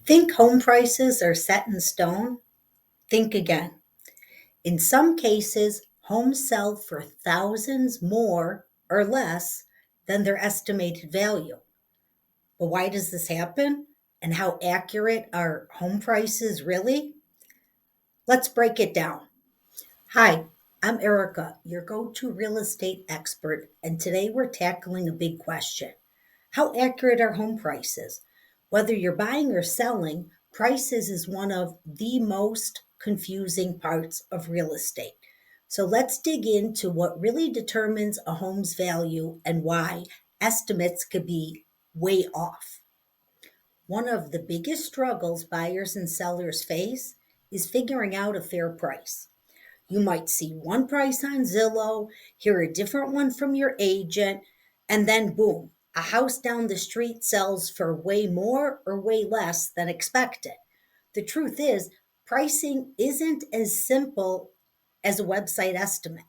Think home prices are set in stone? Think again. In some cases, homes sell for thousands more or less than their estimated value. But why does this happen? And how accurate are home prices really? Let's break it down. Hi, I'm Erica, your go to real estate expert, and today we're tackling a big question. How accurate are home prices? Whether you're buying or selling, prices is one of the most confusing parts of real estate. So let's dig into what really determines a home's value and why estimates could be way off. One of the biggest struggles buyers and sellers face is figuring out a fair price. You might see one price on Zillow, hear a different one from your agent, and then boom, a house down the street sells for way more or way less than expected. The truth is, pricing isn't as simple as a website estimate.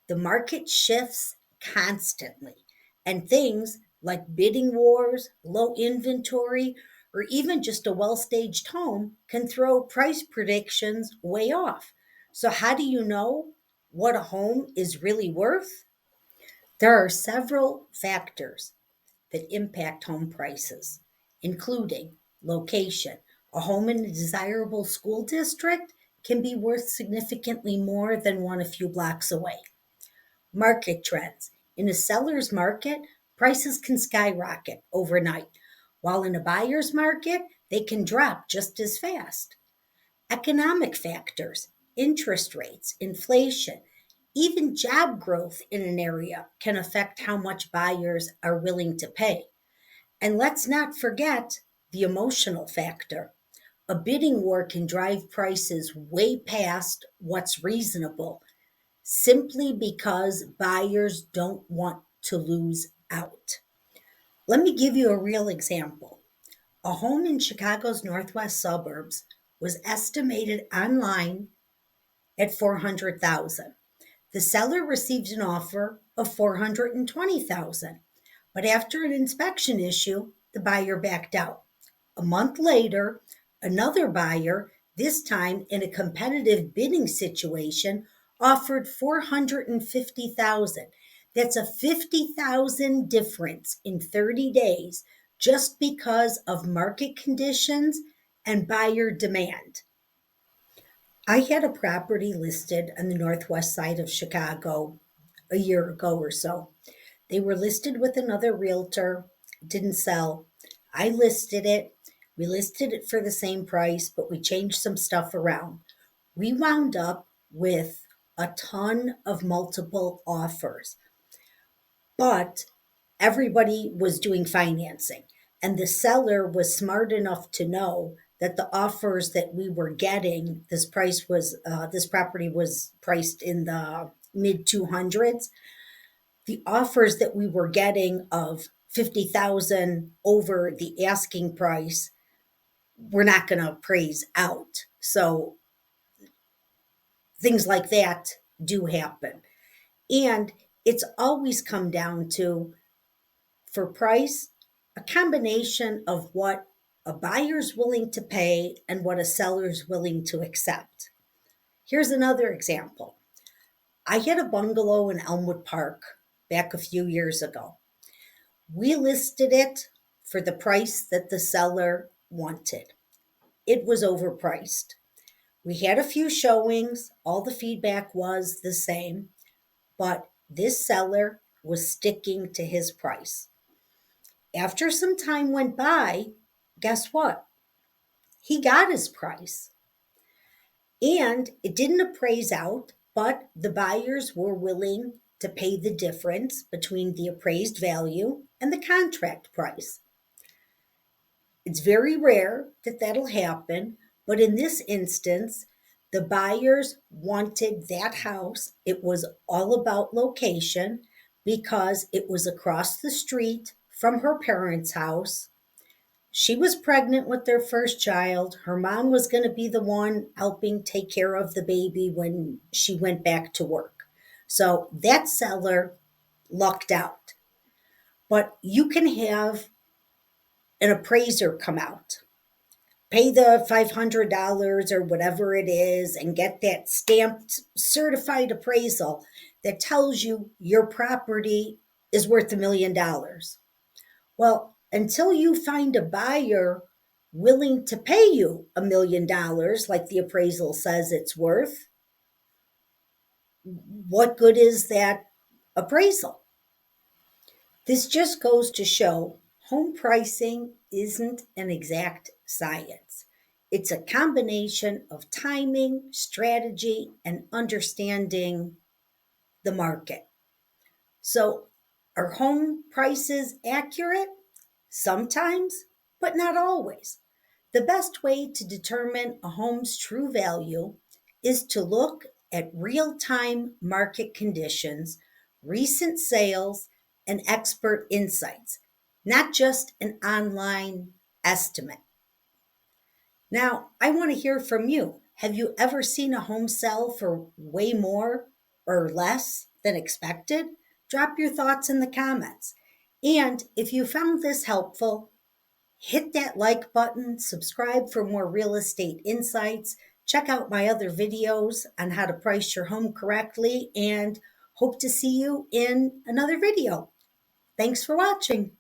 The market shifts constantly, and things like bidding wars, low inventory, or even just a well staged home can throw price predictions way off. So, how do you know what a home is really worth? There are several factors that impact home prices, including location. A home in a desirable school district can be worth significantly more than one a few blocks away. Market trends. In a seller's market, prices can skyrocket overnight, while in a buyer's market, they can drop just as fast. Economic factors, interest rates, inflation, even job growth in an area can affect how much buyers are willing to pay. And let's not forget the emotional factor. A bidding war can drive prices way past what's reasonable simply because buyers don't want to lose out. Let me give you a real example. A home in Chicago's northwest suburbs was estimated online at 400,000. The seller received an offer of 420,000, but after an inspection issue, the buyer backed out. A month later, another buyer, this time in a competitive bidding situation, offered 450,000. That's a 50,000 difference in 30 days just because of market conditions and buyer demand. I had a property listed on the northwest side of Chicago a year ago or so. They were listed with another realtor, didn't sell. I listed it. We listed it for the same price, but we changed some stuff around. We wound up with a ton of multiple offers, but everybody was doing financing. And the seller was smart enough to know that the offers that we were getting, this property was priced in the mid 200s. The offers that we were getting of 50,000 over the asking price, we're not going to praise out. So things like that do happen. And it's always come down to, for price, a combination of what a buyer's willing to pay and what a seller's willing to accept. Here's another example. I had a bungalow in Elmwood Park back a few years ago. We listed it for the price that the seller wanted. It was overpriced. We had a few showings, all the feedback was the same, but this seller was sticking to his price. After some time went by, guess what? He got his price. And it didn't appraise out, but the buyers were willing to pay the difference between the appraised value and the contract price. It's very rare that that'll happen, but in this instance, the buyers wanted that house. It was all about location because it was across the street from her parents' house. She was pregnant with their first child. Her mom was going to be the one helping take care of the baby when she went back to work. So that seller lucked out. But you can have an appraiser come out. pay the $500 or whatever it is and get that stamped certified appraisal that tells you your property is worth $1 million. Well, until you find a buyer willing to pay you $1 million, like the appraisal says it's worth, what good is that appraisal? This just goes to show home pricing isn't an exact science. It's a combination of timing, strategy, and understanding the market. So, are home prices accurate? Sometimes, but not always. The best way to determine a home's true value is to look at real time market conditions, recent sales, and expert insights, not just an online estimate. Now, I want to hear from you. Have you ever seen a home sell for way more or less than expected? Drop your thoughts in the comments. And if you found this helpful, hit that like button, subscribe for more real estate insights, check out my other videos on how to price your home correctly, and hope to see you in another video. Thanks for watching.